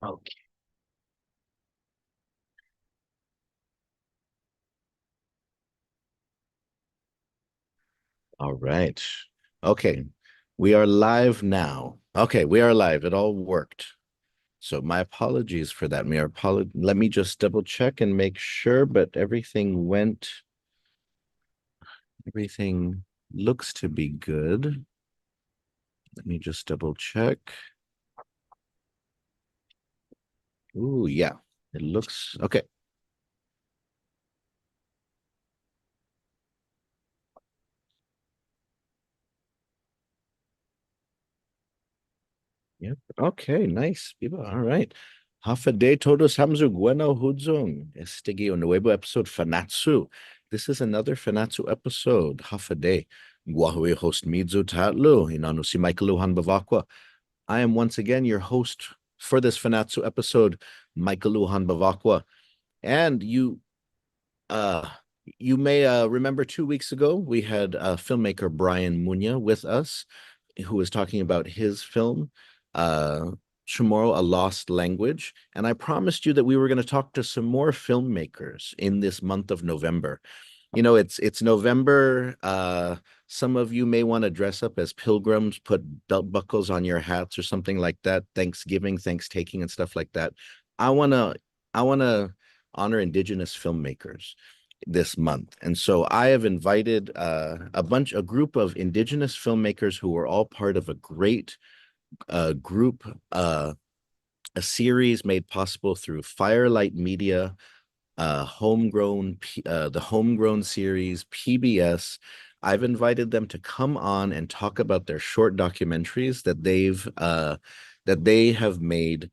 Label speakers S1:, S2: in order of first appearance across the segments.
S1: Okay. All right. Okay. We are live now. Okay, we are live. It all worked. So my apologies for that. Let me just double check and make sure, but everything looks to be good. Let me just double check. Ooh, yeah. It looks okay. Yep. Okay, nice. People. All right. Hafa de todos hamzu bueno hudzong. Estigi o nuevo episode Fanatsu. This is another Fanatsu episode. Hafa de. Guahui host Mizu Tatlu. Inanu si Michaeluhan Bavakwa. I am once again your host for this Fanatsu episode, Michaeluhan Bavakwa. And uh you may remember 2 weeks ago we had filmmaker Brian Munya with us, who was talking about his film, uh, Chamorro, A Lost Language. And I promised you that we were going to talk to some more filmmakers in this month of November. You know, it's November. Some of you may want to dress up as pilgrims, put belt buckles on your hats or something like that. Thanksgiving, Thanksgiving, and stuff like that. I wanna, I wanna honor Indigenous filmmakers this month, and so I have invited a group of Indigenous filmmakers who are all part of a great group, a series made possible through Firelight Media, the homegrown series PBS. I've invited them to come on and talk about their short documentaries that they have made.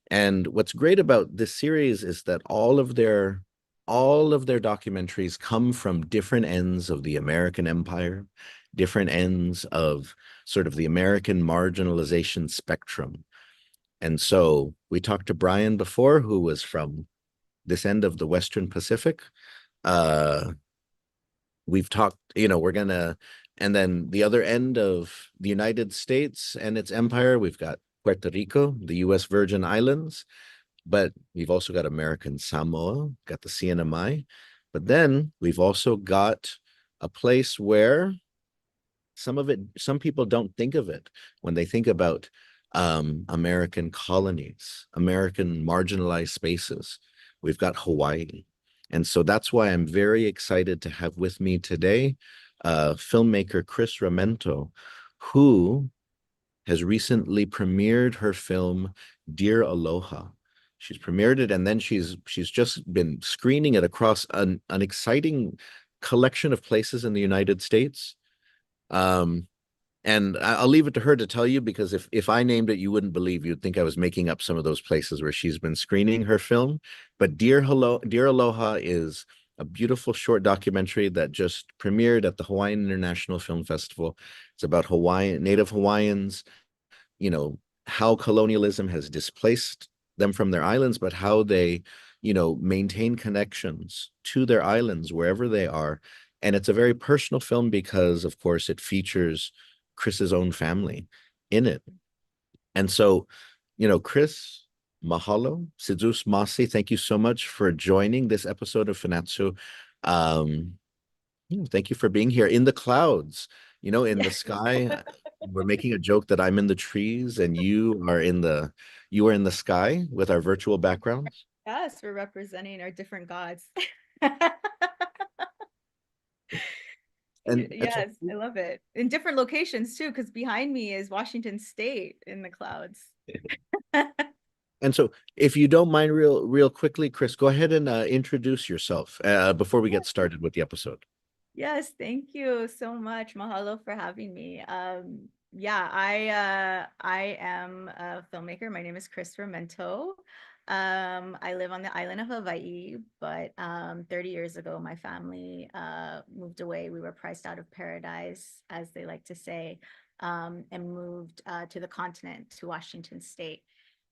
S1: And what's great about this series is that all of their documentaries come from different ends of the American empire, different ends of sort of the American marginalization spectrum. And so we talked to Brian before, who was from this end of the Western Pacific. Uh, we've talked, and then the other end of the United States and its empire, we've got Puerto Rico, the U.S. Virgin Islands, but we've also got American Samoa, got the CNMI. But then we've also got a place where some people don't think of it when they think about American colonies, American marginalized spaces. We've got Hawaii. And so that's why I'm very excited to have with me today filmmaker Cris Romento, who has recently premiered her film Dear Aloha. She's premiered it, and then she's just been screening it across an exciting collection of places in the United States. Um, and I'll leave it to her to tell you, because if I named it, you wouldn't believe. You'd think I was making up some of those places where she's been screening her film. But Dear Aloha is a beautiful short documentary that just premiered at the Hawaiian International Film Festival. It's about Native Hawaiians, you know, how colonialism has displaced them from their islands, but how they, maintain connections to their islands wherever they are. And it's a very personal film because, of course, it features Chris's own family in it. And so, Cris, mahalo, Sidzus Masi, thank you so much for joining this episode of Fanachu. Um, Thank you for being here in the clouds, in the sky. We're making a joke that I'm in the trees and you are in the sky with our virtual backgrounds.
S2: Yes, we're representing our different gods.
S1: And so
S2: Yes, I love it. In different locations too, because behind me is Washington State in the clouds.
S1: and so if you don't mind, real quickly, Cris, go ahead and introduce yourself before we get started with the episode.
S2: Yes, thank you so much. Mahalo for having me. Yeah, I am a filmmaker. My name is Cris Romento. I live on the island of Hawaii, but 30 years ago, my family moved away. We were priced out of paradise, as they like to say, and moved to the continent, to Washington State.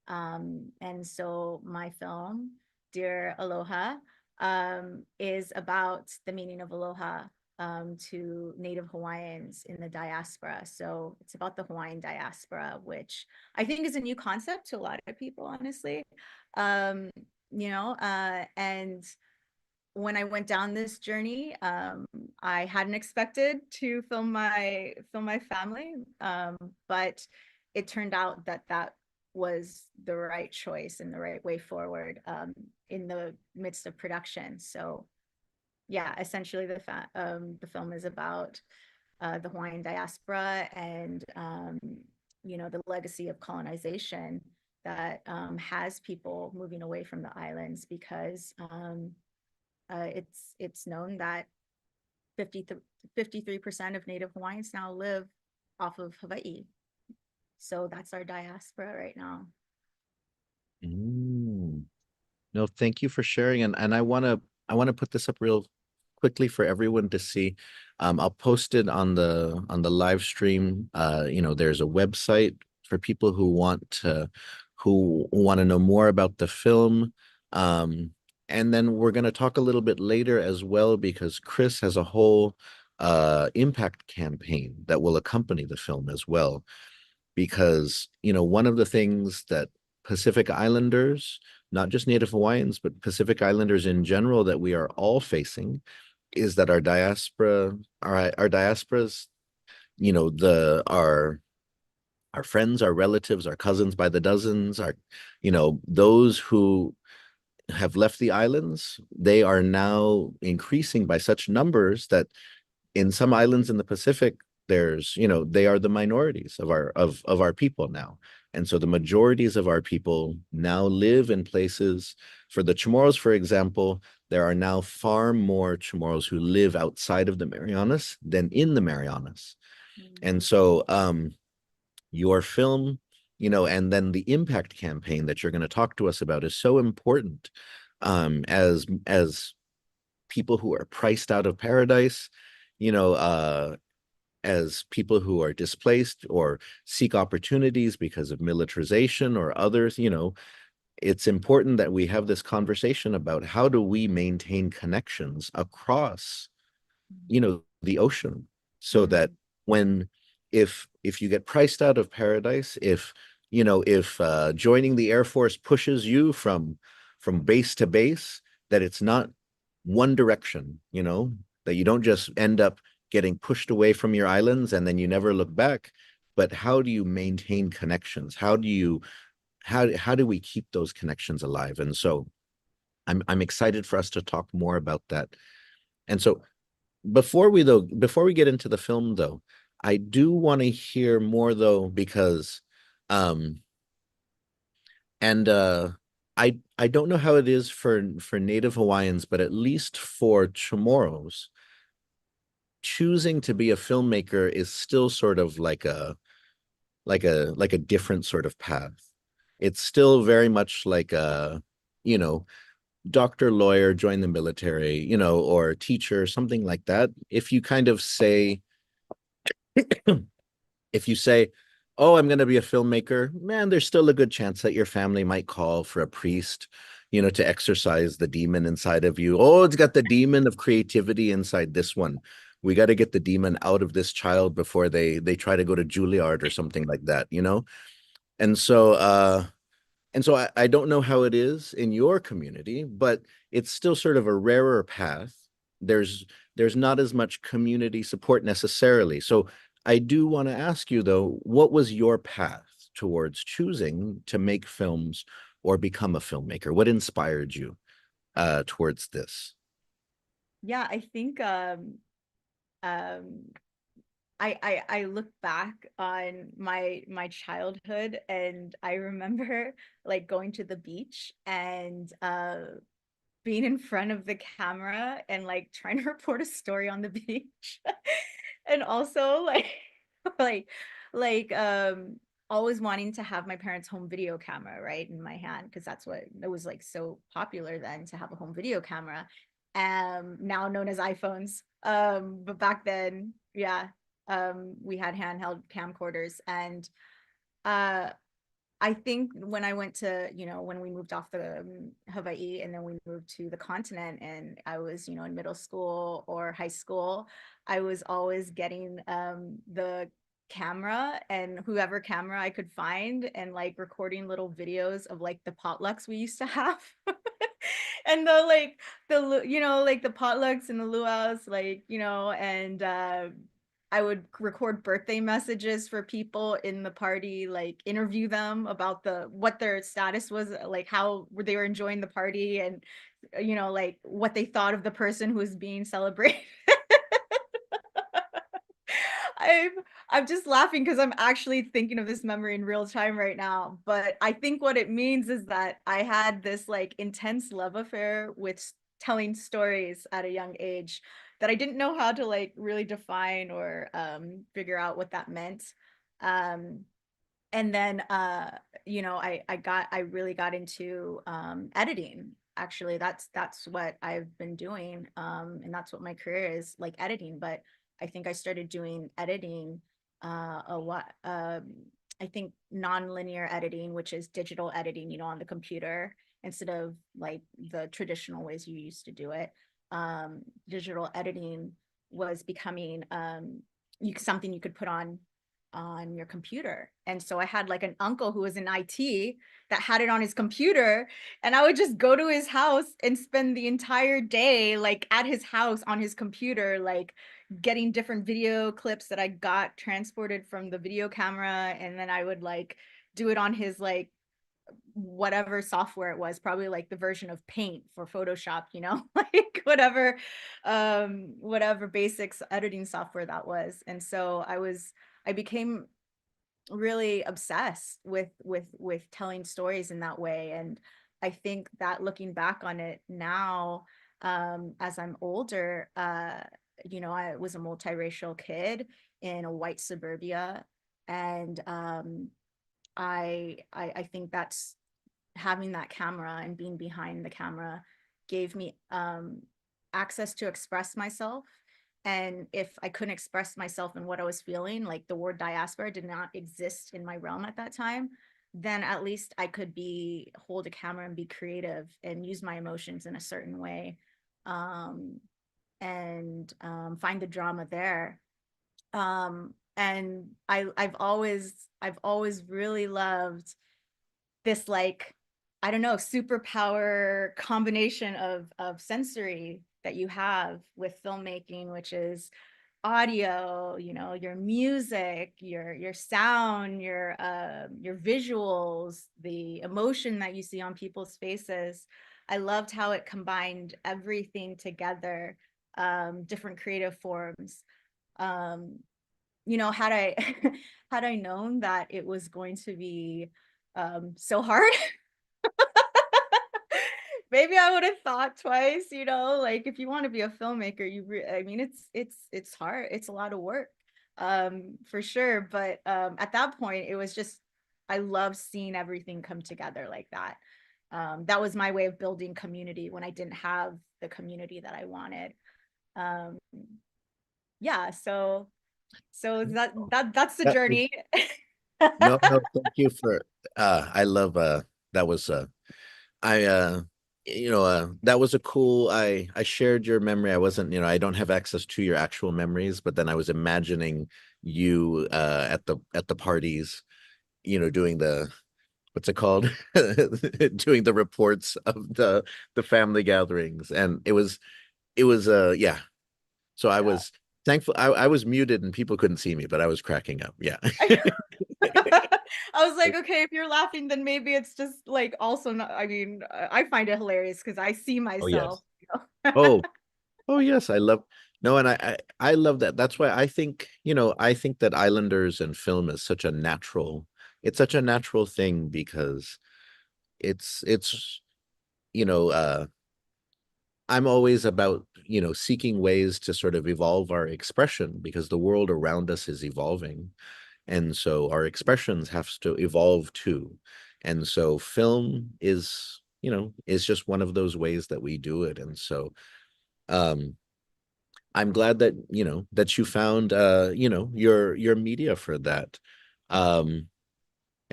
S2: And so my film, Dear Aloha, is about the meaning of aloha. to Native Hawaiians in the diaspora. So it's about the Hawaiian diaspora, which I think is a new concept to a lot of people, honestly. Um, and when I went down this journey, I hadn't expected to film my family, but it turned out that that was the right choice and the right way forward, in the midst of production. So yeah, essentially the film is about the Hawaiian diaspora and the legacy of colonization that has people moving away from the islands because it's known that 53% of Native Hawaiians now live off of Hawaii. So that's our diaspora right now.
S1: Mm. No, thank you for sharing. And I want to put this up real quickly for everyone to see. I'll post it on the live stream. There's a website for people who want to know more about the film. And then we're going to talk a little bit later as well because Cris has a whole impact campaign that will accompany the film as well. Because, one of the things that Pacific Islanders, not just Native Hawaiians, but Pacific Islanders in general, that we are all facing is that our diasporas, our friends, our relatives, our cousins by the dozens, those who have left the islands, they are now increasing by such numbers that in some islands in the Pacific, they are the minorities of our people now. And so the majorities of our people now live in places. For the Chamorros, for example, there are now far more Chamorros who live outside of the Marianas than in the Marianas.
S2: Mm.
S1: And so your film, and then the impact campaign that you're going to talk to us about is so important, as people who are priced out of paradise, you know, as people who are displaced or seek opportunities because of militarization or others, it's important that we have this conversation about how do we maintain connections across, the ocean, so that
S2: Mm.
S1: when if you get priced out of paradise, if joining the Air Force pushes you from base to base, that it's not one direction, that you don't just end up getting pushed away from your islands and then you never look back. But how do you maintain connections? How do we keep those connections alive? And so I'm excited for us to talk more about that. And so before we get into the film though, I do want to hear more though, because um and I don't know how it is for Native Hawaiians, but at least for Chamorros, choosing to be a filmmaker is still sort of like a different sort of path. It's still very much like a, you know, doctor, lawyer, join the military, or teacher, something like that. If you say, oh, I'm going to be a filmmaker, man, there's still a good chance that your family might call for a priest, to exorcise the demon inside of you. Oh, it's got the demon of creativity inside this one. We got to get the demon out of this child before they try to go to Juilliard or something like that. And so I don't know how it is in your community, but it's still sort of a rarer path. There's not as much community support necessarily. So I do want to ask you though, what was your path towards choosing to make films or become a filmmaker? What inspired you towards this?
S2: Yeah, I think um I look back on my childhood and I remember like going to the beach and being in front of the camera and like trying to report a story on the beach. And also like like always wanting to have my parents' home video camera right in my hand because that's what it was like so popular then to have a home video camera, now known as iPhones, but back then, yeah, we had handheld camcorders and uh I think when I went to, when we moved off the Hawaii and then we moved to the continent and I was, in middle school or high school, I was always getting the camera and whoever camera I could find and like recording little videos of like the potlucks we used to have. And the like like the potlucks and the luau's, like, and I would record birthday messages for people in the party, like interview them about what their status was, like how they were enjoying the party, and like what they thought of the person who was being celebrated. I'm I'm just laughing because I'm actually thinking of this memory in real time right now. But I think what it means is that I had this like intense love affair with telling stories at a young age that I didn't know how to like really define or figure out what that meant. Um, and then I really got into editing. Actually, that's what I've been doing, and that's what my career is, like, editing. But I think I started doing editing a lot. I think non-linear editing, which is digital editing, on the computer instead of like the traditional ways you used to do it. Digital editing was becoming something you could put on your computer. And so I had like an uncle who was in IT that had it on his computer, and I would just go to his house and spend the entire day like at his house on his computer, like getting different video clips that I got transported from the video camera, and then I would like do it on his like whatever software it was, probably like the version of Paint for Photoshop, like whatever basics editing software that was. And so I became really obsessed with telling stories in that way. And I think that looking back on it now, as I'm older, I was a multiracial kid in a white suburbia. And I think that's having that camera and being behind the camera gave me access to express myself. And if I couldn't express myself in what I was feeling, like the word diaspora did not exist in my realm at that time, then at least I could hold a camera and be creative and use my emotions in a certain way, um, and find the drama there. And I've always really loved this, like, I don't know, superpower combination of sensory that you have with filmmaking, which is audio, your music, your sound, your visuals, the emotion that you see on people's faces. I loved how it combined everything together, different creative forms. Um, had I had I known that it was going to be so hard, maybe I would have thought twice. Like, if you want to be a filmmaker, I mean, it's hard. It's a lot of work, for sure. But at that point, it was just, I love seeing everything come together like that. That was my way of building community when I didn't have the community that I wanted. Um, yeah, so that's the
S1: That was,
S2: journey.
S1: no, no, thank you for I love that was I that was a cool I shared your memory. I wasn't, I don't have access to your actual memories, but then I was imagining you at the parties, doing the what's it called? Doing the reports of the family gatherings. And it was yeah. So I
S2: Yeah.
S1: was thankful I was muted and people couldn't see me, but I was cracking up. Yeah.
S2: I was like, okay, if you're laughing, then maybe it's just like also not, I mean, I find it hilarious because I see
S1: Oh
S2: myself.
S1: yes. Oh, oh yes, I love no, and I love that. That's why I think, I think that Islanders and film is such a natural, it's such a natural thing because it's you know, I'm always about, seeking ways to sort of evolve our expression because the world around us is evolving. And so our expressions have to evolve too. And so film is just one of those ways that we do it. And so um I'm glad that that you found your media for that. Um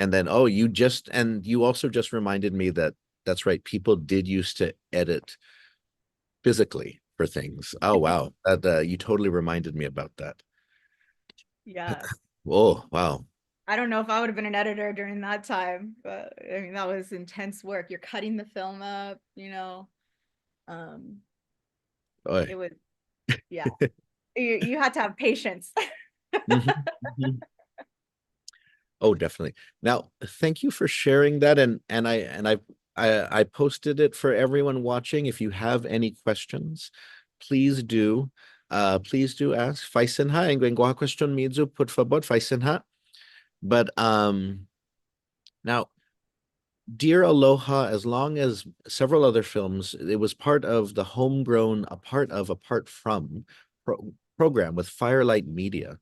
S1: And then, oh, you also just reminded me that that's right. People did used to edit physically for things. Oh, wow. That you totally reminded me about that.
S2: Yeah.
S1: Oh, wow.
S2: I don't know if I would have been an editor during that time, but I mean, that was intense work. You're cutting the film up, you know. Um,
S1: Oy.
S2: it was, yeah, you had to have patience.
S1: Mhm, mhm. Oh, definitely. Now, thank you for sharing that, and I posted it for everyone watching. If you have any questions, please do. Please do ask. Faisenha, en lengua question midzo, por favor, Faisenha. But now, Dear Aloha, as long as several other films, it was part of the homegrown, apart from program with Firelight Media.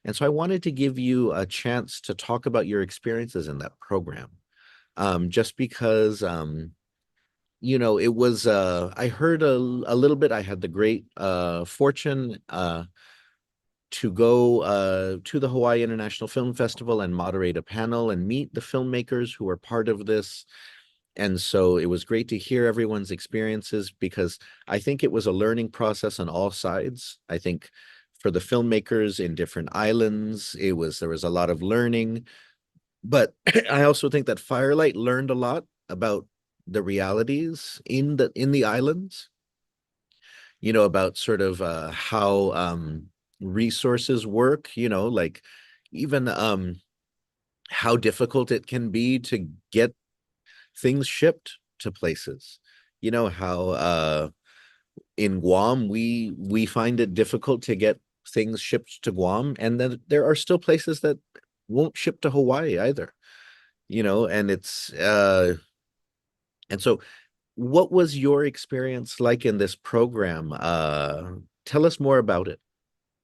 S1: And so I wanted to give you a chance to talk about your experiences in that program. Just because, it was, I heard a little bit, I had the great fortune to go to the Hawaii International Film Festival and moderate a panel and meet the filmmakers who were part of this. And so it was great to hear everyone's experiences because I think it was a learning process on all sides. I think for the filmmakers in different islands, there was a lot of learning. But I also think that Firelight learned a lot about the realities in the islands, about sort of how resources work, like even how difficult it can be to get things shipped to places. How in Guam we find it difficult to get things shipped to Guam, and then there are still places that won't ship to Hawaii either. And so what was your experience like in this program? Tell us more about it.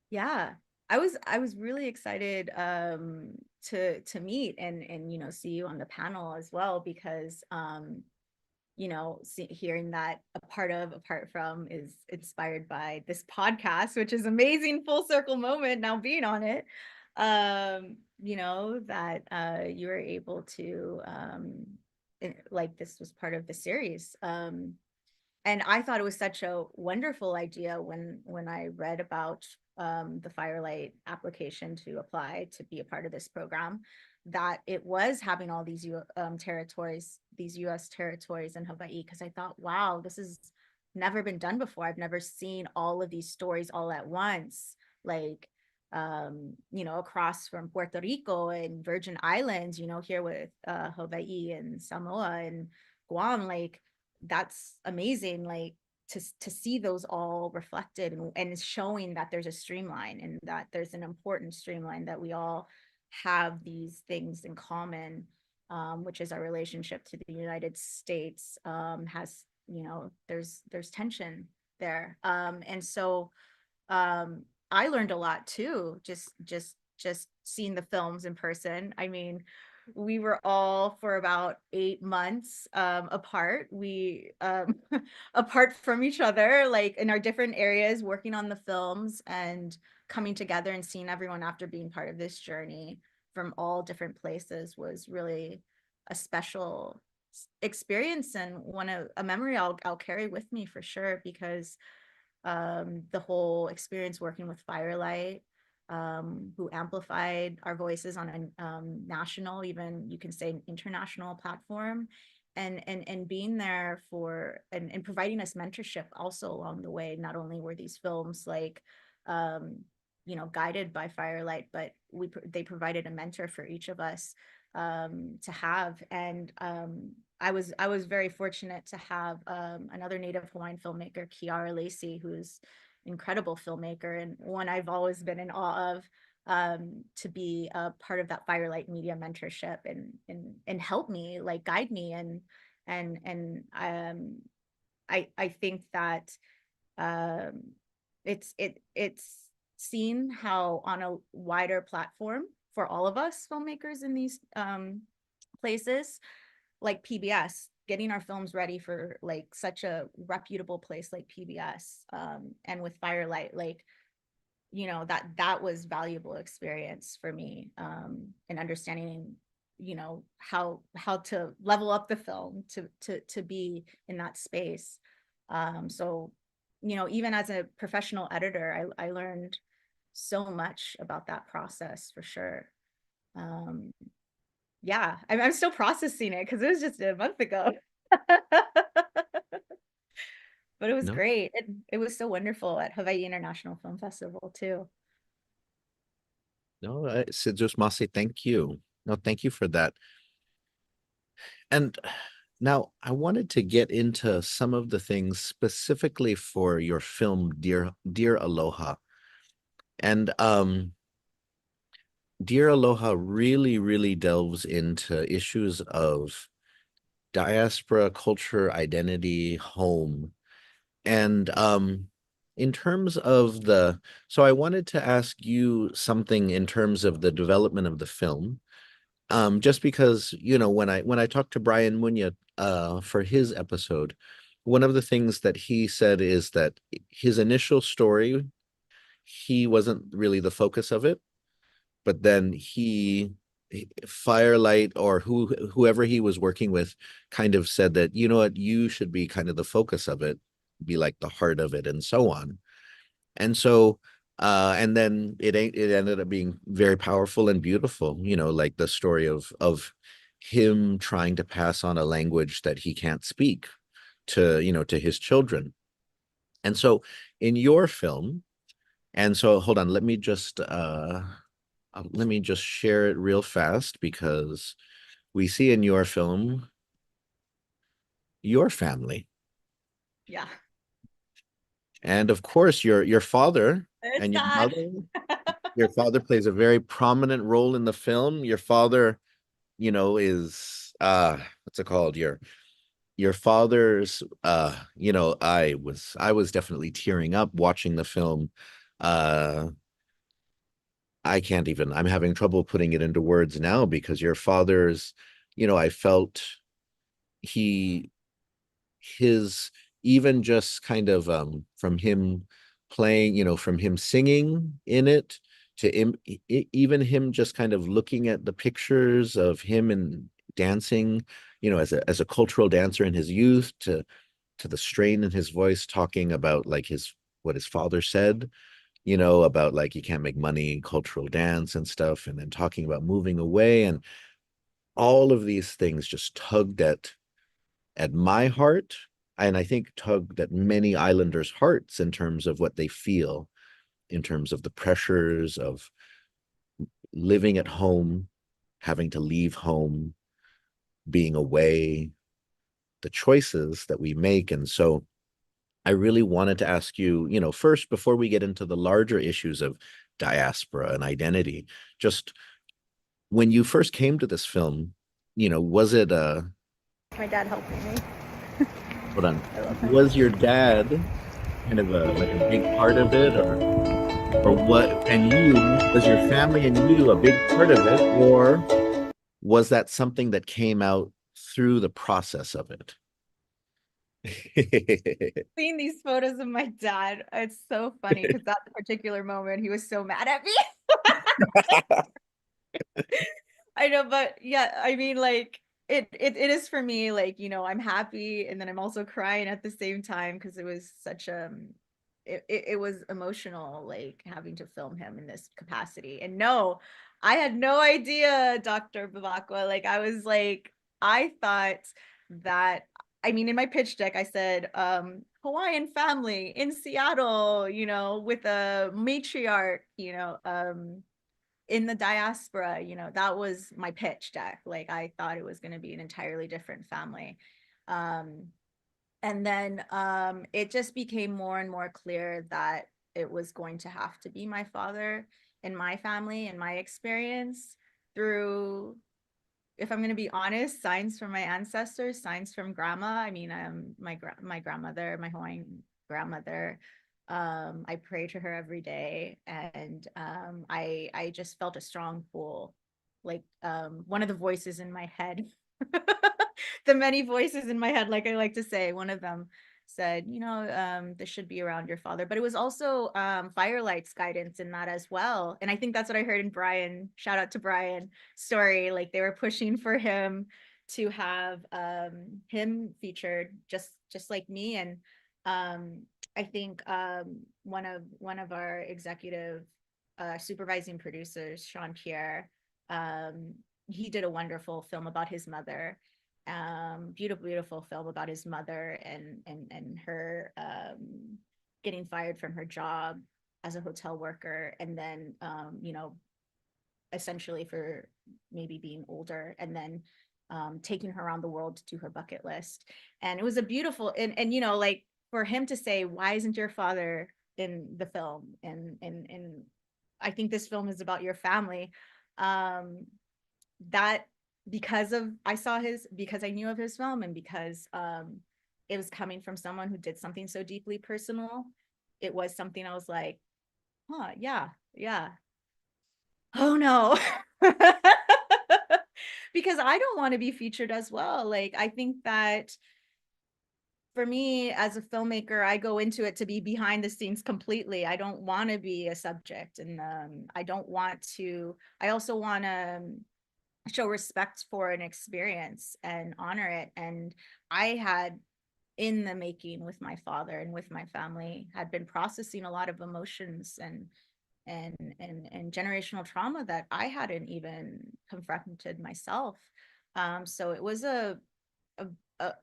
S2: Yeah. I was really excited to meet and see you on the panel as well because hearing that apart from is inspired by this podcast, which is amazing full circle moment now being on it. That you were able to like this was part of the series. And I thought it was such a wonderful idea when I read about the Firelight application to apply to be a part of this program, that it was having all these territories, these U.S. territories in Hawaii, because I thought, wow, this has never been done before. I've never seen all of these stories all at once, like across from Puerto Rico and Virgin Islands, here with Hawaii and Samoa and Guam, like that's amazing, like to see those all reflected and showing that there's a streamline and that there's an important streamline, that we all have these things in common, which is our relationship to the United States. Has there's tension there, and so I learned a lot too, just seeing the films in person. I mean, we were all for about 8 months apart. We apart from each other, like in our different areas, working on the films and coming together and seeing everyone after being part of this journey from all different places was really a special experience and a memory I'll carry with me for sure, because the whole experience working with Firelight, who amplified our voices on a national, even you can say international platform, and being there for and providing us mentorship also along the way. Not only were these films like guided by Firelight, but they provided a mentor for each of us to have. And I was very fortunate to have another Native Hawaiian filmmaker, Kiara Lacey, who's incredible filmmaker and one I've always been in awe of, to be a part of that Firelight Media mentorship and help me, like guide me, and I think that um, it's seen how on a wider platform for all of us filmmakers in these places, like PBS, getting our films ready for like such a reputable place like PBS, and with Firelight, like that was valuable experience for me, in understanding how to level up the film to be in that space. So even as a professional editor, I learned so much about that process for sure. um yeah, I'm still processing it because it was just a month ago. But it was
S1: No,
S2: great. It was so wonderful at Hawaii International Film Festival too.
S1: no, just must say thank you. No, thank you for that. And now I wanted to get into some of the things specifically for your film, Dear Aloha. And Dear Aloha really, really delves into issues of diaspora, culture, identity, home. And in terms of so I wanted to ask you something in terms of the development of the film. Just because, when I talked to Brian Munya for his episode, one of the things that he said is that his initial story, he wasn't really the focus of it, but then Firelight, or whoever he was working with, kind of said that, you know what, you should be kind of the focus of it, be like the heart of it, and so on. And so and then it ended up being very powerful and beautiful, like the story of him trying to pass on a language that he can't speak to his children. And so in your film, and so hold on, let me just share it real fast, because we see in your film your family.
S2: Yeah,
S1: And of course your father
S2: it's
S1: and
S2: sad.
S1: your father plays a very prominent role in the film. Your father, is what's it called? Your father's I was definitely tearing up watching the film. Uh I can't even, I'm having trouble putting it into words now, because your father's, I felt he his even just kind of from him playing, from him singing in it, to even him just kind of looking at the pictures of him and dancing, as a cultural dancer in his youth, to the strain in his voice, talking about like what his father said, about like you can't make money in cultural dance and stuff, and then talking about moving away, and all of these things just tugged at my heart, and I think tugged at many islanders' hearts in terms of what they feel, in terms of the pressures of living at home, having to leave home, being away, the choices that we make. And so I really wanted to ask you, first, before we get into the larger issues of diaspora and identity, just when you first came to this film, was it
S2: My dad helping me.
S1: hold on,
S2: I love him.
S1: was your dad kind of a big part of it, or what, and was your family and you a big part of it, or was that something that came out through the process of it?
S2: Seeing these photos of my dad, it's so funny because that particular moment he was so mad at me. I know, but yeah, I mean, like it is for me, like, I'm happy and then I'm also crying at the same time because it was such it was emotional, like having to film him in this capacity. And no, I had no idea, Dr. Babakwa. Like I was like, I thought that, I mean, in my pitch deck, I said, Hawaiian family in Seattle, with a matriarch, in the diaspora, that was my pitch deck. Like I thought it was going to be an entirely different family. Um, and then it just became more and more clear that it was going to have to be my father in my family and my experience through, if I'm going to be honest, signs from my ancestors, signs from grandma. I mean, my grandmother, my Hawaiian grandmother. I pray to her every day, and I just felt a strong pull, like one of the voices in my head, the many voices in my head, like I like to say, one of them said, this should be around your father. But it was also Firelight's guidance in that as well. And I think that's what I heard in Brian. Shout out to Brian story. Like they were pushing for him to have him featured just like me. And I think one of our executive supervising producers, Sean Pierre, um, he did a wonderful film about his mother, beautiful film about his mother and her getting fired from her job as a hotel worker, and then essentially for maybe being older, and then taking her around the world to do her bucket list. And it was a beautiful, and like for him to say, why isn't your father in the film? And I think this film is about your family. That because I knew of his film, and because it was coming from someone who did something so deeply personal, it was something I was like, yeah, yeah. Oh no. Because I don't want to be featured as well. Like I think that for me as a filmmaker, I go into it to be behind the scenes completely. I don't want to be a subject, and I also want to show respect for an experience and honor it. And I had, in the making with my father and with my family, had been processing a lot of emotions and generational trauma that I hadn't even confronted myself. So it was a, a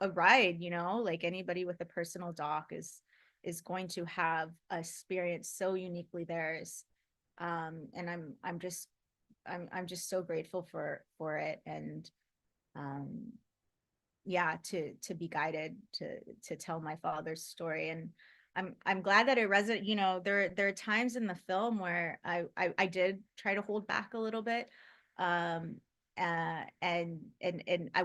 S2: a ride, like anybody with a personal doc is going to have a experience so uniquely theirs. And I'm just so grateful for it. And um yeah, to be guided to tell my father's story. And I'm glad that it resonated. There are times in the film where I did try to hold back a little bit. And I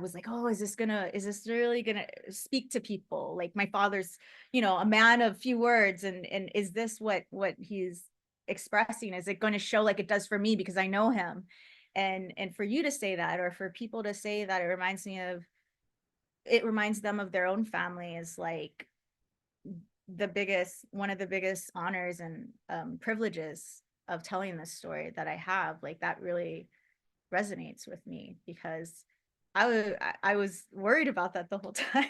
S2: was like, oh, is this really gonna speak to people? Like my father's, a man of few words, and is this what he's expressing? Is it going to show like it does for me because I know him? And for you to say that, or for people to say that, it reminds them of their own family, is like one of the biggest honors and privileges of telling this story that I have. Like that really resonates with me, because I was worried about that the whole time.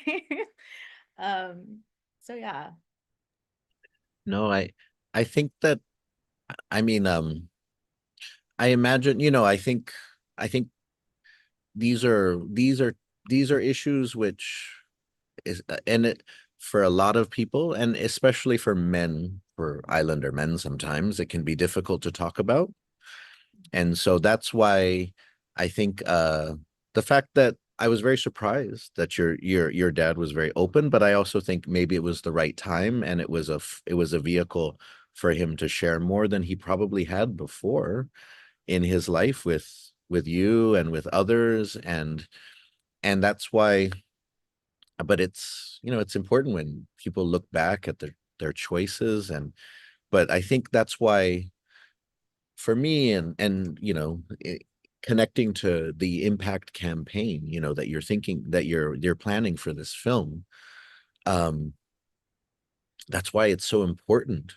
S2: um so yeah.
S1: No, I think that I mean I imagine, I think these are these are these are issues which is and it for a lot of people, and especially for men, for Islander men, sometimes it can be difficult to talk about. And so that's why I think the fact that I was very surprised that your dad was very open, but I also think maybe it was the right time, and it was a vehicle for him to share more than he probably had before in his life with you and with others. And that's why, but it's important when people look back at their choices. But I think that's why for me, connecting to the impact campaign, that you're thinking, that you're planning for this film, um that's why it's so important.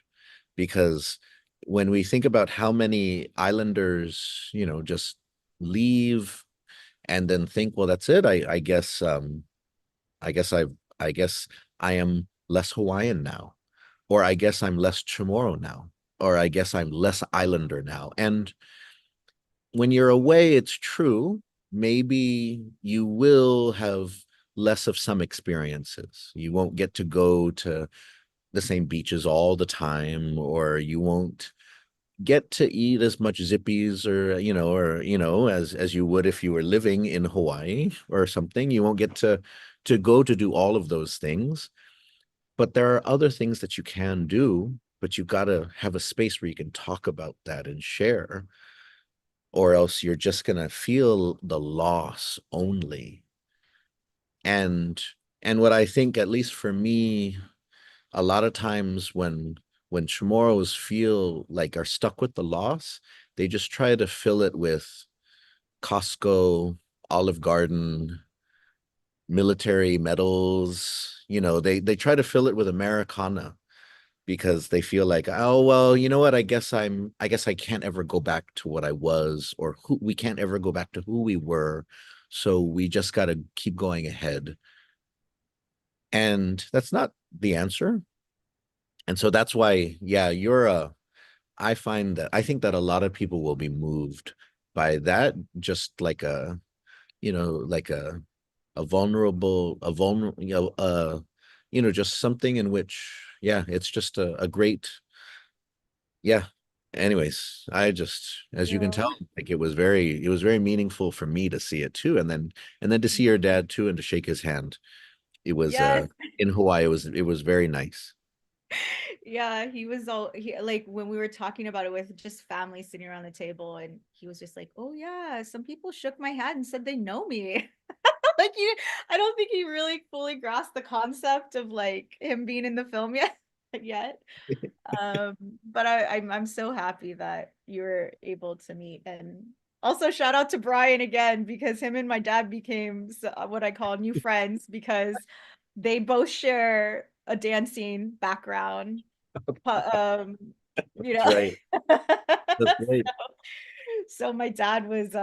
S1: Because when we think about how many islanders, just leave and then think, well, that's it, I guess I've I guess I am less Hawaiian now, or I guess I'm less Chamorro now, or I guess I'm less Islander now. And when you're away, it's true. Maybe you will have less of some experiences. You won't get to go to the same beaches all the time, or you won't get to eat as much zippies, as you would if you were living in Hawaii or something. You won't get to go to do all of those things. But there are other things that you can do, but you got to have a space where you can talk about that and share, or else you're just going to feel the loss only. And and what I think, at least for me, a lot of times when Chamorros feel like are stuck with the loss, they just try to fill it with Costco, Olive Garden, military medals, you know, they try to fill it with Americana because they feel like, oh well, you know what, I guess I can't ever go back to what I was, or who we can't ever go back to who we were, so we just got to keep going ahead. And that's not the answer. And so that's why, yeah, you're a I find that I think that a lot of people will be moved by that, just like a, you know, like a vulnerable, you know, just something in which, yeah, it's just a great, yeah. Anyways, I just, as you can tell,
S2: Yeah.
S1: like it was very meaningful for me to see it too, and then to see your dad too, and to shake his hand. It was
S2: Yes.
S1: in Hawaii. It was very nice.
S2: Yeah, he was all he like when we were talking about it with just family sitting around the table, and he was just like, "Oh yeah, some people shook my hand and said they know me." Like I don't think he really fully grasped the concept of like him being in the film yet. Yet. But I'm so happy that you were able to meet. And also shout out to Brian again, because him and my dad became what I call new friends, because they both share a dancing background. Um, you
S1: That's
S2: know.
S1: right. That's right.
S2: So my dad was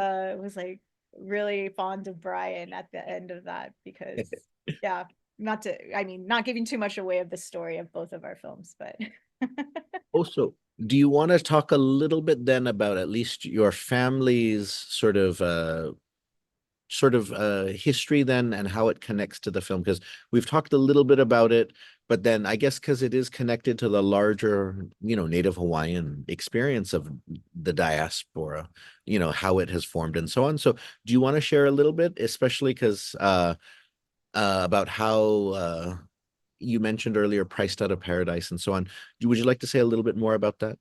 S2: like really fond of Brian at the end of that, because yeah, not to, I mean, not giving too much away of the story of both of our films, but
S1: Also, do you want to talk a little bit then about at least your family's sort of history then, and how it connects to the film? Because we've talked a little bit about it, but then I guess because it is connected to the larger, you know, Native Hawaiian experience of the diaspora, you know, how it has formed and so on. So do you want to share a little bit, especially because about how you mentioned earlier Priced Out of Paradise and so on. Would you like to say a little bit more about that?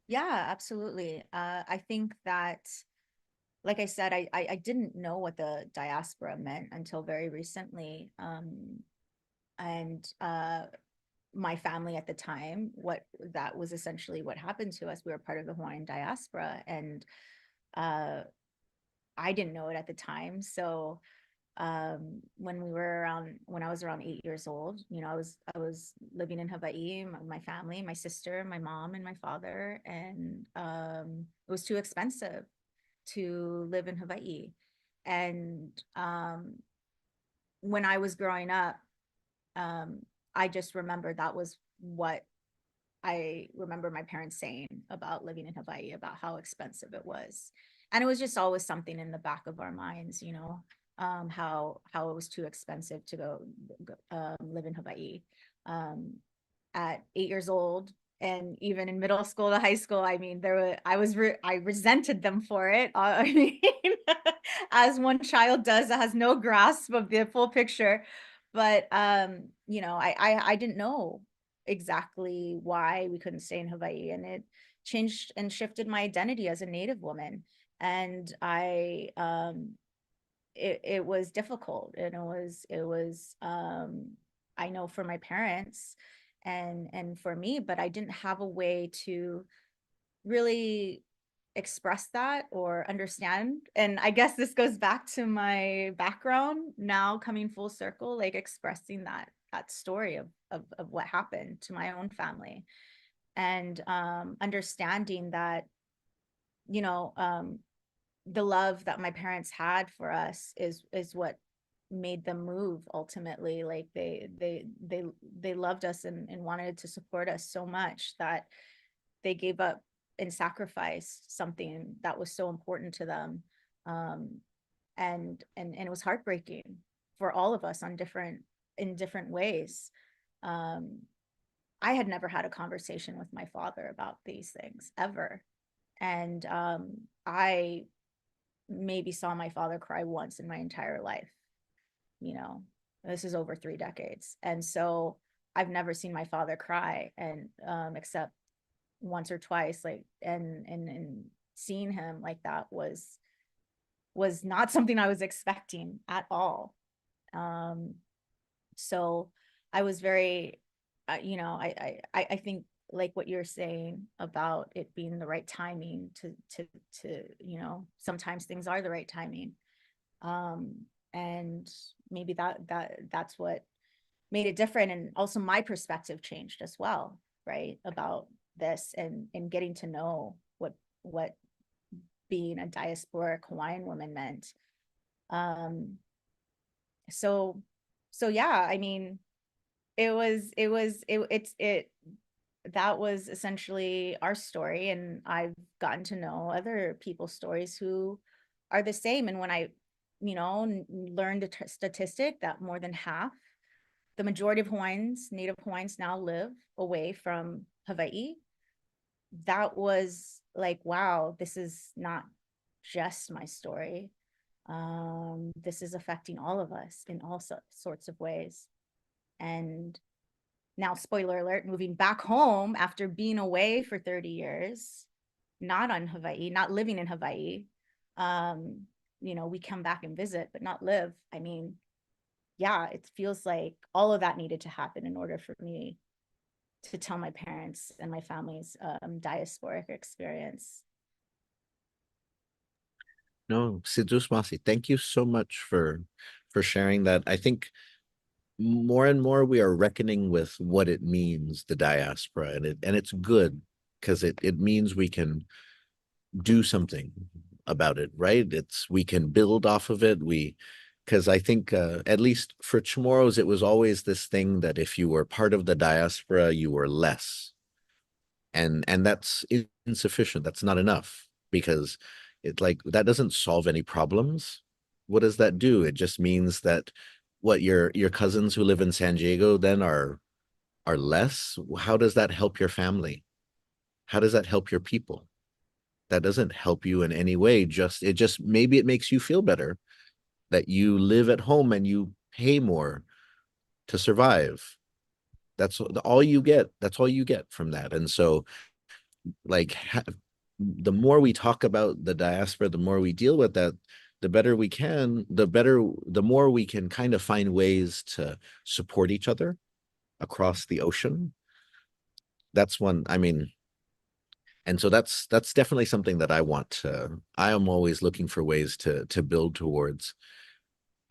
S2: yeah, absolutely. I think that, like I said, I didn't know what the diaspora meant until very recently. And my family at the time, what that was essentially what happened to us. We were part of the Hawaiian diaspora, and uh, I didn't know it at the time. So when I was around 8 years old, you know, I was living in Hawaii, my family, my sister, my mom, and my father, and it was too expensive to live in Hawaii. And when I was growing up, um, I just remember that was what I remember my parents saying about living in Hawaii, about how expensive it was. And it was just always something in the back of our minds, you know, how it was too expensive to go live in Hawaii. Um, at 8 years old, and even in middle school to high school, I mean, I resented them for it. I mean, as one child does that has no grasp of the full picture. But you know, I didn't know exactly why we couldn't stay in Hawaii, and it changed and shifted my identity as a Native woman. And it was difficult, and it was I know for my parents and for me, but I didn't have a way to really express that or understand. And I guess this goes back to my background now, coming full circle, like expressing that story of what happened to my own family, and understanding that, you know, the love that my parents had for us is what made them move ultimately. Like they loved us and wanted to support us so much that they gave up and sacrificed something that was so important to them. um and it was heartbreaking for all of us on different in different ways. um I had never had a conversation with my father about these things ever. And I maybe saw my father cry once in my entire life. You know, this is over 3 decades. And so I've never seen my father cry, and except once or twice, like, and seeing him like that was not something I was expecting at all. Um, so I was very, you know, I think like what you're saying about it being the right timing to, you know, sometimes things are the right timing. um and maybe that's what made it different. And also my perspective changed as well, right, about this, and getting to know what being a diasporic Hawaiian woman meant. Um, so yeah, I mean, it that was essentially our story, and I've gotten to know other people's stories who are the same. And when I, learned the statistic that more than half, the majority of Hawaiians, Native Hawaiians, now live away from Hawaii, that was like, wow, this is not just my story. This is affecting all of us in all sorts of ways. And now, spoiler alert, moving back home after being away for 30 years, not on Hawaii, not living in Hawaii. Um, we come back and visit, but not live. I mean, yeah, it feels like all of that needed to happen in order for me to tell my parents and my family's diasporic experience.
S1: No, Sidus Masi, thank you so much for sharing that. I think more and more we are reckoning with what it means, the diaspora, and it's good because it means we can do something about it, right? It's we can build off of it. We because I think at least for Chamorros, it was always this thing that if you were part of the diaspora, you were less, and that's insufficient. That's not enough because it like that doesn't solve any problems. What does that do? It just means that what your cousins who live in San Diego then are less. How does that help your family? How does that help your people? That doesn't help you in any way. Just it just maybe it makes you feel better that you live at home and you pay more to survive. That's all you get. That's all you get from that. And so like the more we talk about the diaspora, the more we deal with that, the better we can, the more we can kind of find ways to support each other across the ocean. That's one, I mean, and so that's definitely something that I want to, I am always looking for ways to build towards.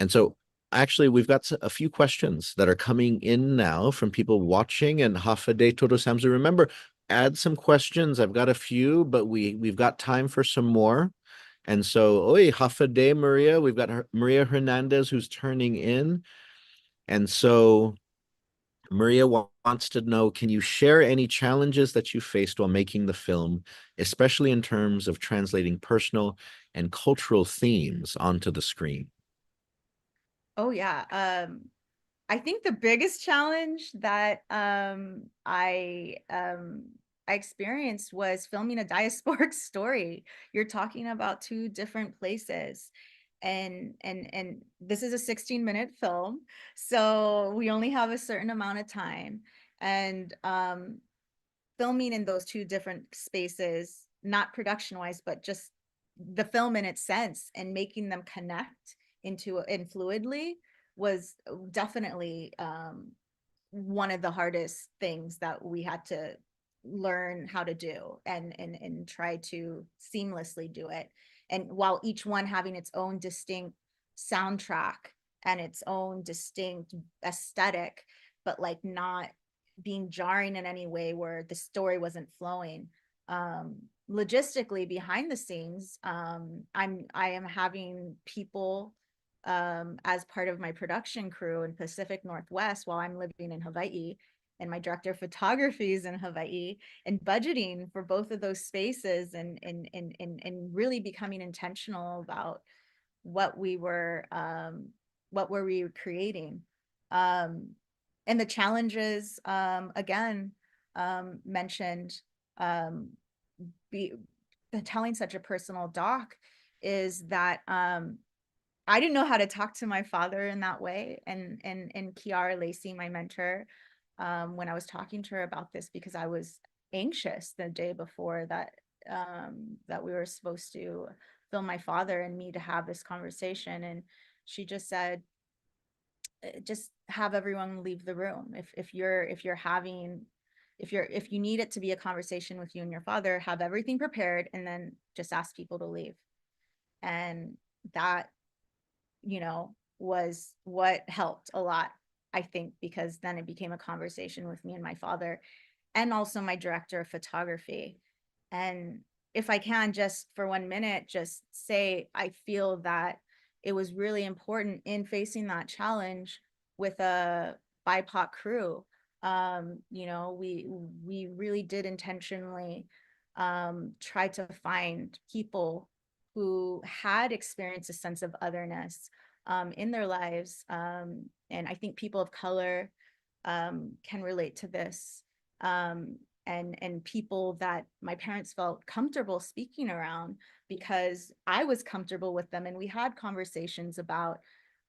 S1: And so actually we've got a few questions that are coming in now from people watching, and Hafade Todo Samsu. Remember, add some questions. I've got a few, but we've got time for some more. And so, oi, Hafade Maria, we've got Maria Hernandez who's turning in. And so Maria wants to know, can you share any challenges that you faced while making the film, especially in terms of translating personal and cultural themes onto the screen?
S2: Oh yeah. I think the biggest challenge that I experienced was filming a diasporic story. You're talking about two different places. And this is a 16-minute film, so we only have a certain amount of time. And filming in those two different spaces, not production wise, but just the film in its sense, and making them connect into and fluidly, was definitely one of the hardest things that we had to learn how to do, and try to seamlessly do it. And while each one having its own distinct soundtrack and its own distinct aesthetic, but like not being jarring in any way where the story wasn't flowing. Logistically behind the scenes, I am having people as part of my production crew in Pacific Northwest while I'm living in Hawaii, and my director of photography is in Hawaii, and budgeting for both of those spaces, and really becoming intentional about what we were creating. Um, and the challenges, again, mentioned, um, be telling such a personal doc, is that I didn't know how to talk to my father in that way. And Kiara Lacey, my mentor, when I was talking to her about this, because I was anxious the day before that we were supposed to film my father and me to have this conversation. And she just said, just have everyone leave the room. If you're having, if you need it to be a conversation with you and your father, have everything prepared and then just ask people to leave. And that, was what helped a lot. I think, because then it became a conversation with me and my father, and also my director of photography. And if I can, just for 1 minute, just say, I feel that it was really important in facing that challenge with a BIPOC crew. We really did intentionally try to find people who had experienced a sense of otherness in their lives. And I think people of color can relate to this. Um, and people that my parents felt comfortable speaking around, because I was comfortable with them, and we had conversations about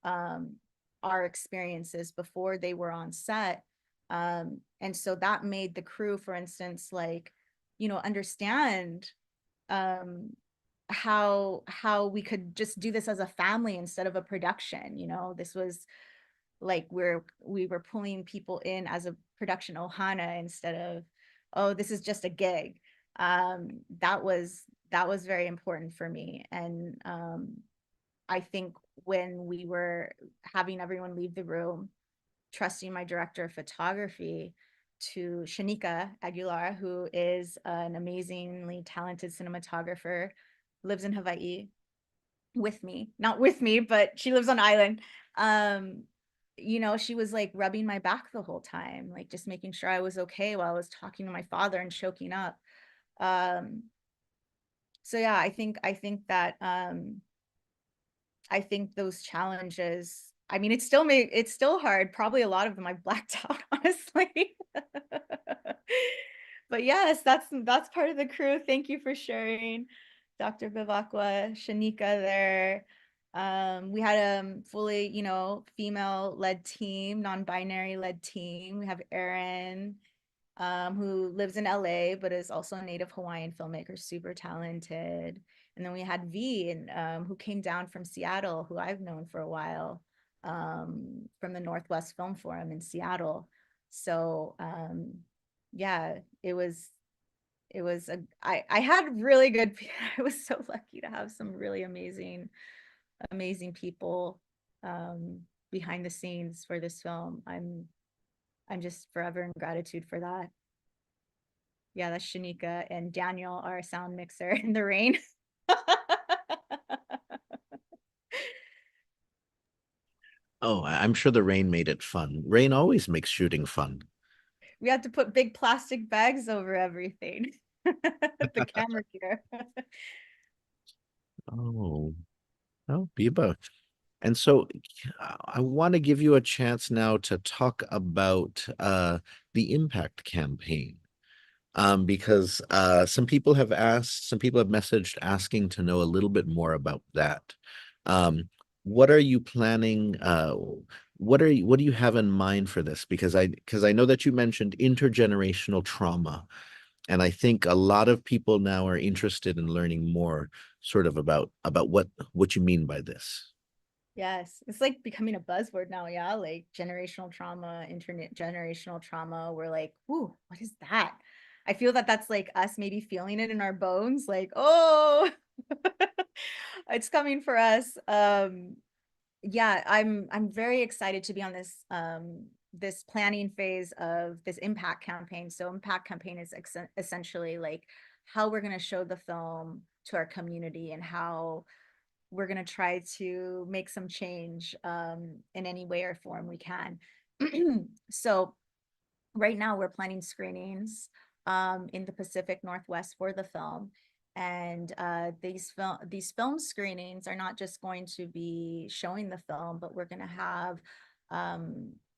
S2: um, our experiences before they were on set. And so that made the crew, for instance, like, understand um, how we could just do this as a family instead of a production. This was like we were pulling people in as a production ohana instead of, oh, this is just a gig. That was very important for me. And I think when we were having everyone leave the room, trusting my director of photography to Shanika Aguilar, who is an amazingly talented cinematographer, lives in Hawaii with me, not with me, but she lives on island. Um, she was like rubbing my back the whole time, like just making sure I was okay while I was talking to my father and choking up. Um, so yeah, I think those challenges, I mean, it's still hard. Probably a lot of them I've blacked out, honestly. But yes, that's part of the crew. Thank you for sharing, Dr. Bivakwa, Shanika there. We had a fully, female-led team, non-binary led team. We have Erin, who lives in LA, but is also a Native Hawaiian filmmaker, super talented. And then we had V, and who came down from Seattle, who I've known for a while, from the Northwest Film Forum in Seattle. So yeah, I had really good, I was so lucky to have some really amazing people behind the scenes for this film. I'm just forever in gratitude for that. Yeah, that's Shanika, and Daniel, our sound mixer in the rain.
S1: Oh, I'm sure the rain made it fun. Rain always makes shooting fun.
S2: We had to put big plastic bags over everything. The camera gear.
S1: Oh, oh, Biba. And so I want to give you a chance now to talk about the Impact campaign. Because some people have messaged asking to know a little bit more about that. Um, what are you planning? What do you have in mind for this? Because I know that you mentioned intergenerational trauma, and I think a lot of people now are interested in learning more, sort of about what you mean by this.
S2: Yes, it's like becoming a buzzword now. Yeah, like generational trauma, internet generational trauma. We're like, "Ooh, what is that?" I feel that that's like us maybe feeling it in our bones, like, "Oh, it's coming for us." Yeah, I'm very excited to be on this planning phase of this impact campaign. So impact campaign is essentially like how we're going to show the film to our community, and how we're going to try to make some change in any way or form we can. So right now we're planning screenings in the Pacific Northwest for the film. And these film screenings are not just going to be showing the film, but we're going to have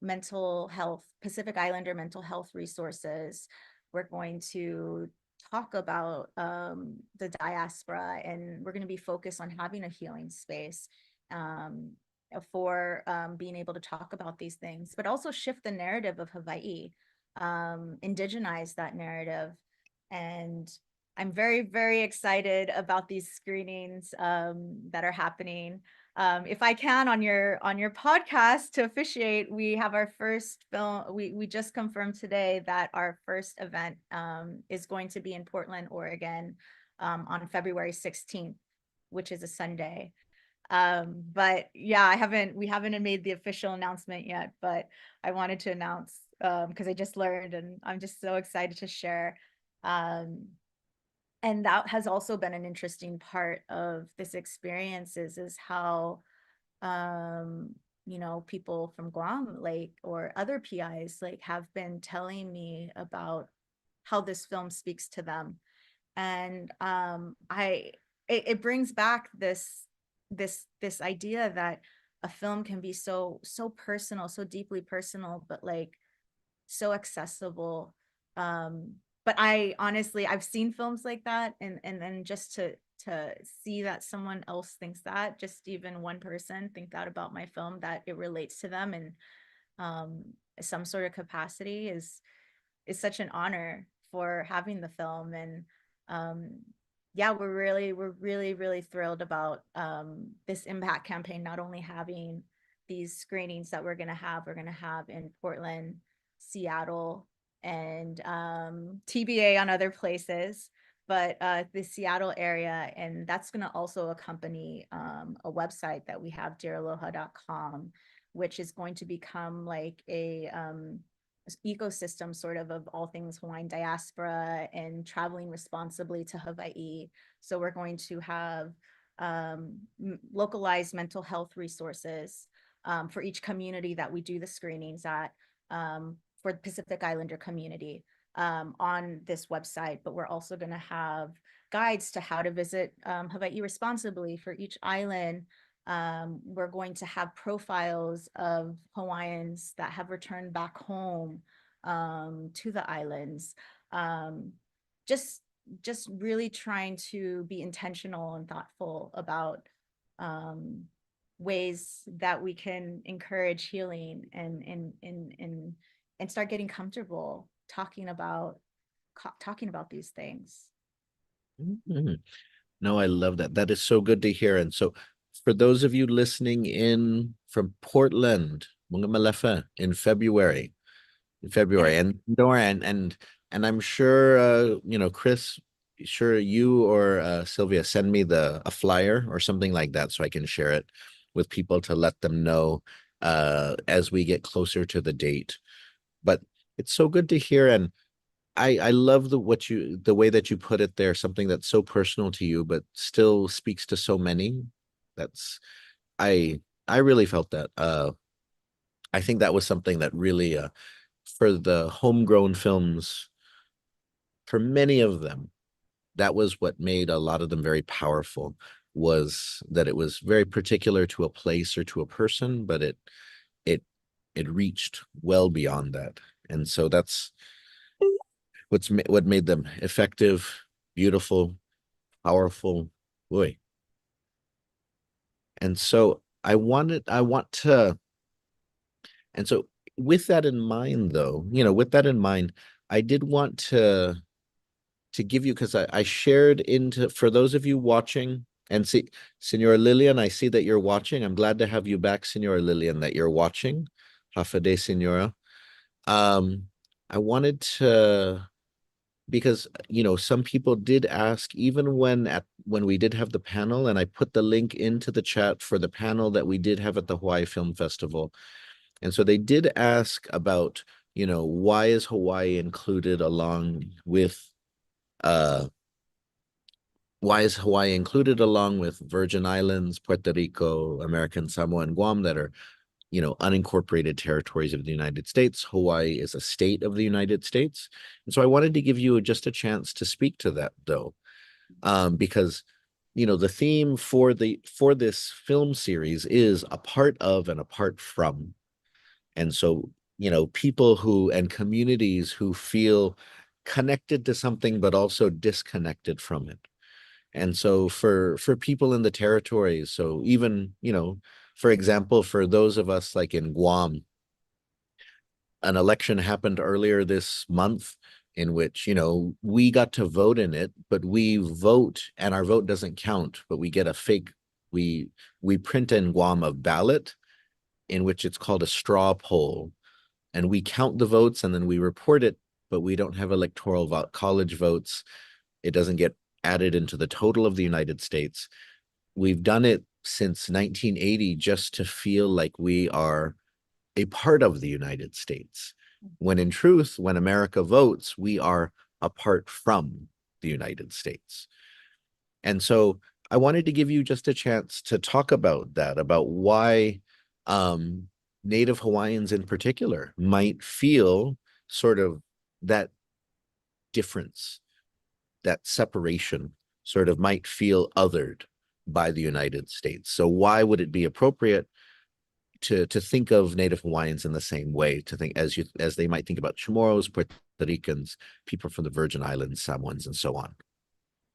S2: mental health, Pacific Islander mental health resources. We're going to talk about the diaspora, and we're going to be focused on having a healing space um, for being able to talk about these things, but also shift the narrative of Hawaii, indigenize that narrative. And I'm very, very excited about these screenings that are happening. If I can, on your podcast to officiate, we have our first film. We just confirmed today that our first event is going to be in Portland, Oregon, on February 16th, which is a Sunday. But yeah, we haven't made the official announcement yet, but I wanted to announce because I just learned and I'm just so excited to share. Um, and that has also been an interesting part of this experience is how um people from Guam like or other PIs like have been telling me about how this film speaks to them. And it brings back this idea that a film can be so personal, so deeply personal, but like so accessible. um but I honestly, I've seen films like that, and then just to see that someone else thinks that, just even one person think that about my film, that it relates to them in um some sort of capacity, is such an honor for having the film. And um yeah, we're really thrilled about this impact campaign, not only having these screenings that we're going to have in Portland, Seattle, and TBA on other places, but the Seattle area. And that's going to also accompany a website that we have, dearaloha.com, which is going to become like a ecosystem sort of all things Hawaiian diaspora and traveling responsibly to Hawaii. So we're going to have localized mental health resources for each community that we do the screenings at, for the Pacific Islander community, on this website. But we're also going to have guides to how to visit Hawaii responsibly for each island. We're going to have profiles of Hawaiians that have returned back home to the islands. Um, just just really trying to be intentional and thoughtful about um, ways that we can encourage healing and start getting comfortable talking about these things.
S1: Mhm. No, I love that. That is so good to hear. And so, for those of you listening in from Portland, mga malefa, in February,
S2: Yes.
S1: and Nora, and I'm sure, Chris, sure you or Sylvia send me a flyer or something like that so I can share it with people to let them know as we get closer to the date. But it's so good to hear, and I love the way that you put it there, something that's so personal to you, but still speaks to so many. That's I I really felt that. I think that was something that really for the homegrown films, for many of them, that was what made a lot of them very powerful, was that it was very particular to a place or to a person, but it it reached well beyond that. And so that's what made them effective, beautiful, powerful. Boy. And so I want to, and so with that in mind, though, with that in mind, I did want to give you, because I shared into, for those of you watching, and see, Senora Lillian, I see that you're watching. I'm glad to have you back, Senora Lillian, that you're watching. Hafa de Senora. Um, I wanted to, because some people did ask, even when we did have the panel, and I put the link into the chat for the panel that we did have at the Hawaii Film Festival. And so they did ask about, why is Hawaii included along with uh why is Hawaii included along with Virgin Islands, Puerto Rico, American Samoa, and Guam, that are, unincorporated territories of the United States? Hawaii is a state of the United States. And so I wanted to give you just a chance to speak to that, though, because, the theme for this film series is a part of and apart from. And so, people who and communities who feel connected to something, but also disconnected from it. And so for people in the territories, so even, for example, for those of us like in Guam, an election happened earlier this month in which, we got to vote in it, but we vote and our vote doesn't count, but we get a fake, we we print in Guam a ballot in which it's called a straw poll, and we count the votes and then we report it, but we don't have electoral college votes. It doesn't get added into the total of the United States. We've done it since 1980 just to feel like we are a part of the United States, when in truth, when America votes, we are apart from the United States. And so I wanted to give you just a chance to talk about that, about why Native Hawaiians in particular might feel sort of that difference, that separation, sort of might feel othered by the United States. So why would it be appropriate to think of Native Hawaiians in the same way, to think as they might think about Chamorros, Puerto Ricans, people from the Virgin Islands, Samoans, and so on?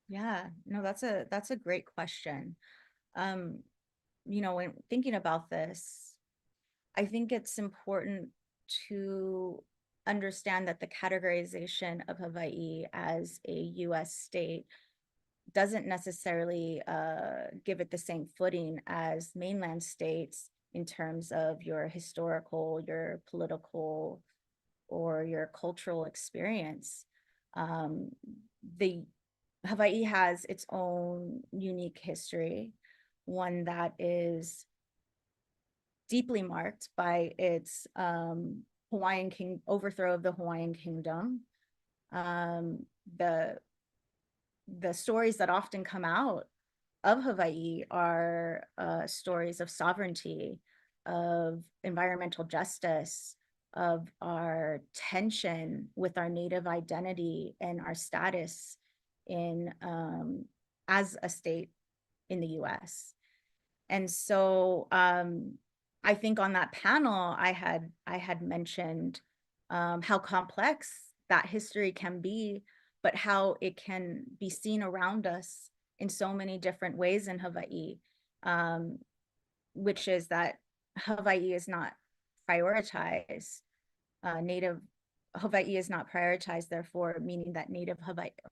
S2: Yeah, no, that's a great question. Um, when thinking about this, I think it's important to understand that the categorization of Hawaii as a US state doesn't necessarily give it the same footing as mainland states in terms of your historical, your political, or your cultural experience. Um, the Hawaii has its own unique history, one that is deeply marked by its Hawaiian King overthrow of the Hawaiian Kingdom. Um, the the stories that often come out of Hawaii are stories of sovereignty, of environmental justice, of our tension with our native identity and our status in as a state in the U.S. And so I think on that panel, I had mentioned how complex that history can be, but how it can be seen around us in so many different ways in Hawaii, um, which is that Hawaii is not prioritized. Native Hawaii is not prioritized, therefore, meaning that Native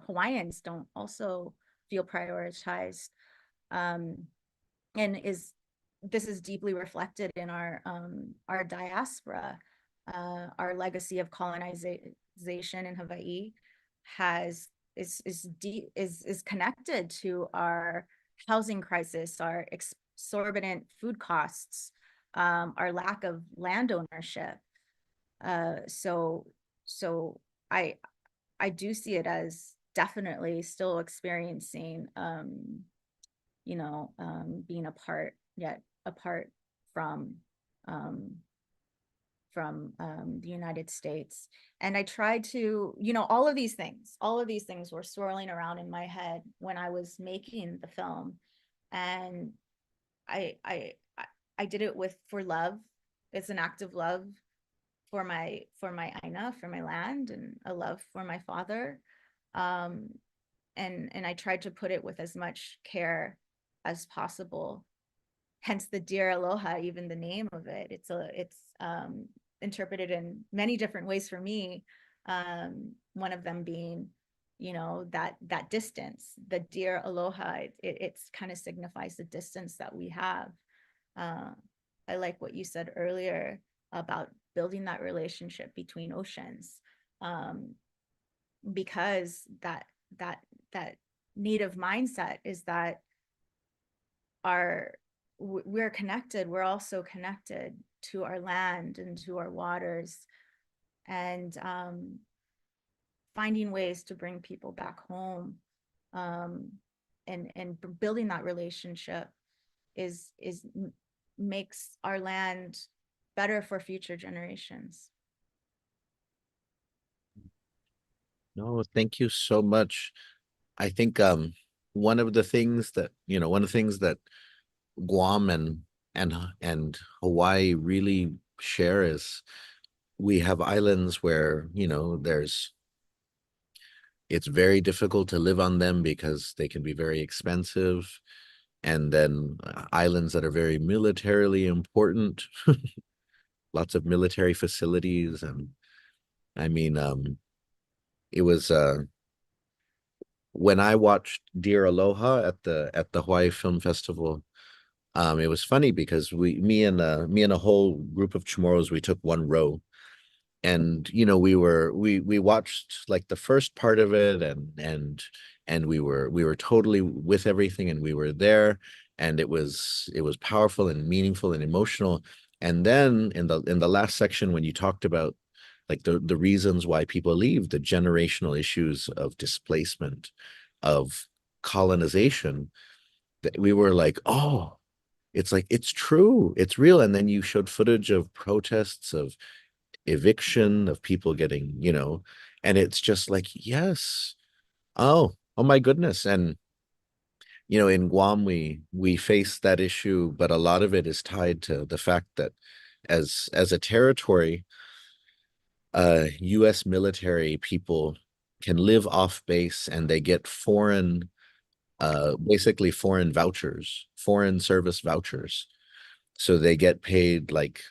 S2: Hawaiians don't also feel prioritized. Um, and is this is deeply reflected in our diaspora. Our legacy of colonization in Hawaii has is connected to our housing crisis, our exorbitant food costs, our lack of land ownership. So so I I do see it as definitely still experiencing being apart, yet apart from um, the United States. And I tried to, all of these things were swirling around in my head when I was making the film. And I, I, I did it for love. It's an act of love for my Aina, for my land, and a love for my father. Um, and I tried to put it with as much care as possible. Hence the Dear Aloha, even the name of it. It's interpreted in many different ways for me. One of them being, that distance, the Dear Aloha. It's kind of signifies the distance that we have. Uh, I like what you said earlier about building that relationship between oceans, um, because that that native mindset is that our we're connected, we're also connected to our land and to our waters, and finding ways to bring people back home, um, and building that relationship is makes our land better for future generations.
S1: No, thank you so much. I think one of the things that Guam and Hawaii really share is we have islands where, it's very difficult to live on them because they can be very expensive. And then islands that are very militarily important, lots of military facilities. And I mean, it was when I watched Dear Aloha at the Hawaii Film Festival. It was funny because me and a whole group of Chamorros, we took one row, and we watched like the first part of it, and we were totally with everything, and we were there. and it was powerful and meaningful and emotional. And then in the last section, when you talked about like the reasons why people leave, the generational issues of displacement, of colonization, that we were like, oh, it's like it's true, it's real. And then you showed footage of protests, of eviction, of people getting, and it's just like, yes, oh my goodness. And in Guam, we face that issue, but a lot of it is tied to the fact that as a territory, U.S. military people can live off base and they get basically foreign vouchers, foreign service vouchers. So they get paid like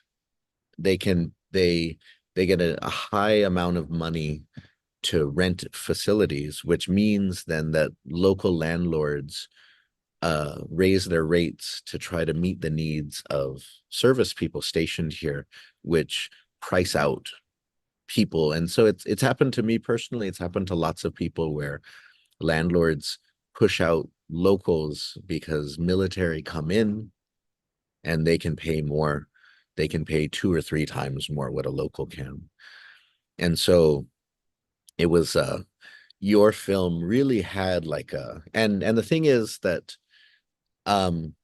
S1: they can they get a high amount of money to rent facilities, which means then that local landlords raise their rates to try to meet the needs of service people stationed here, which price out people. And so it's happened to me personally. It's happened to lots of people where landlords push out locals because military come in and they can pay more. They can pay 2 or 3 times more what a local can. And so it was your film really had like and the thing is that um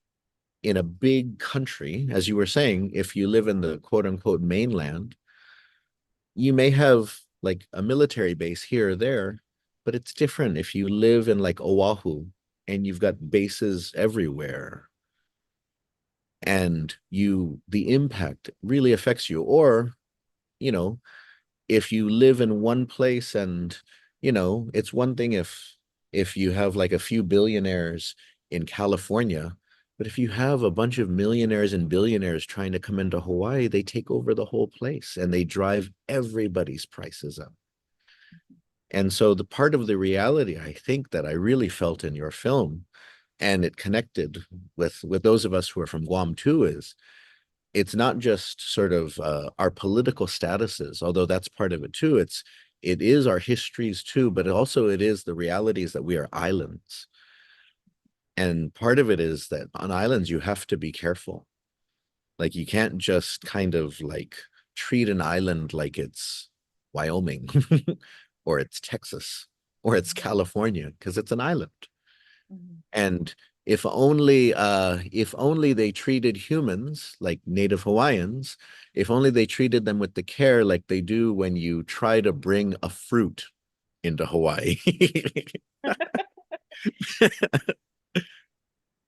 S1: in a big country, as you were saying, if you live in the quote unquote mainland, you may have like a military base here or there, but it's different if you live in like Oahu and you've got bases everywhere, and the impact really affects you. Or, you know, if you live in one place, and it's one thing if you have like a few billionaires in California, but if you have a bunch of millionaires and billionaires trying to come into Hawaii, they take over the whole place and they drive everybody's prices up. And so the part of the reality I think that I really felt in your film, and it connected with those of us who are from Guam too, is it's not just sort of our political statuses, although that's part of it too. It is our histories too, but also it is the realities that we are islands. And part of it is that on islands you have to be careful. Like you can't just kind of like treat an island like it's Wyoming or it's Texas or it's California, because it's an island.
S2: Mhm.
S1: And if only they treated humans like Native Hawaiians, if only they treated them with the care like they do when you try to bring a fruit into Hawaii.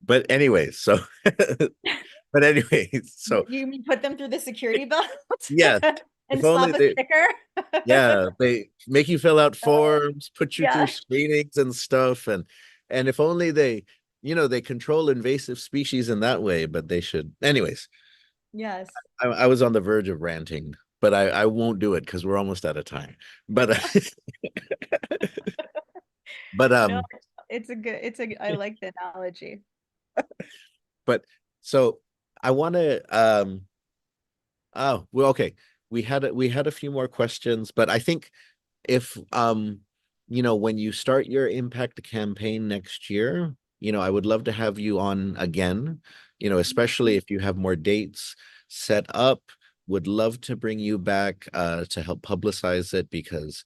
S1: But anyways, so but anyways, so
S2: You mean put them through the security belt
S1: yes, if
S2: and
S1: only
S2: slap a
S1: they
S2: sticker?
S1: yeah, they make you fill out forms, put you through
S2: Yeah.
S1: screenings and stuff, and if only they control invasive species in that way, but they should. Anyways,
S2: Yes.
S1: I was on the verge of ranting, but I won't do it because we're almost out of time. But but
S2: No, I like the analogy.
S1: but so I want to oh well, okay, we had a few more questions, but I think if when you start your impact campaign next year, I would love to have you on again, especially if you have more dates set up. Would love to bring you back to help publicize it, because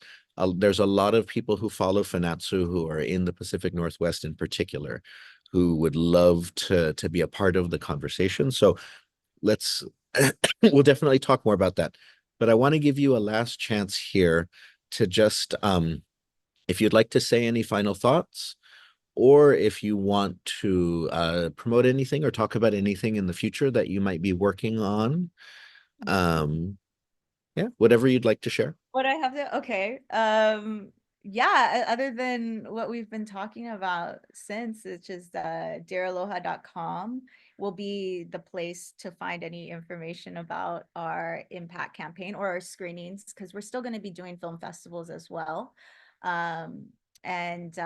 S1: there's a lot of people who follow Fanachu who are in the Pacific Northwest in particular, who would love to be a part of the conversation. So let's we'll definitely talk more about that. But I want to give you a last chance here to just if you'd like to say any final thoughts, or if you want to promote anything or talk about anything in the future that you might be working on. Um, yeah, whatever you'd like to share.
S2: What I have to, okay. Yeah, other than what we've been talking about since, it's just dearaloha.com will be the place to find any information about our impact campaign or our screenings, because we're still going to be doing film festivals as well. Um, and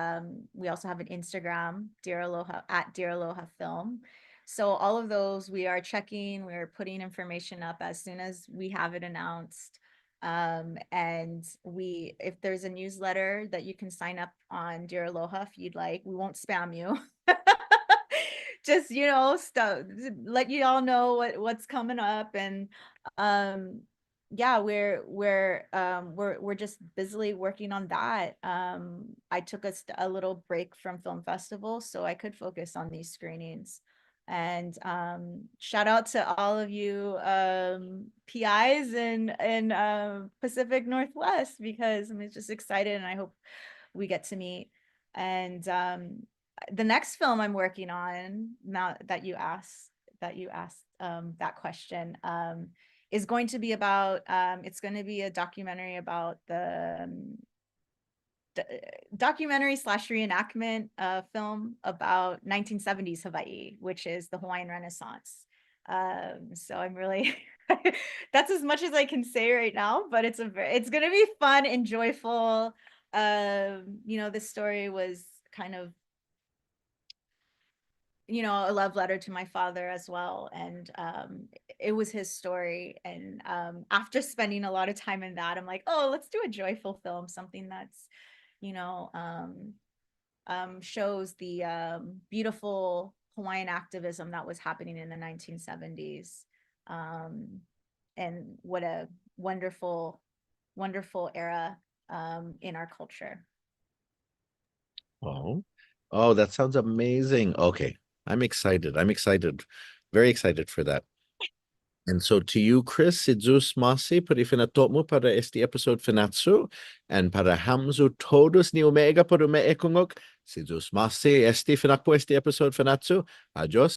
S2: we also have an Instagram, Dear Aloha, at Dear Aloha Film. So all of those we are checking, we're putting information up as soon as we have it announced. And if there's a newsletter that you can sign up on Dear Aloha if you'd like, we won't spam you just, stuff, let you all know what's coming up. And um yeah, we're just busily working on that. I took a little break from film festivals so I could focus on these screenings. And shout out to all of you PIs in Pacific Northwest, because I'm just excited and I hope we get to meet. And the next film I'm working on, now that you asked that question, is going to be about it's going to be a documentary about the documentary slash reenactment film about 1970s Hawaii, which is the Hawaiian Renaissance. So I'm really that's as much as I can say right now, but it's gonna be fun and joyful. This story was kind of, a love letter to my father as well. And it was his story. And after spending a lot of time in that, I'm like, oh, let's do a joyful film, something that's, you know, shows the beautiful Hawaiian activism that was happening in the 1970s. And what a wonderful, wonderful era in our culture.
S1: Oh, oh, that sounds amazing. Okay, I'm excited. I'm excited. Very excited for that. And so to you, Chris, Jesus Masi, por ifinatokmo para este episode Fanachu, and para hamzu todos ni omega por me ekungok, Jesus Masi, este finakpo este episode Fanachu. Adios.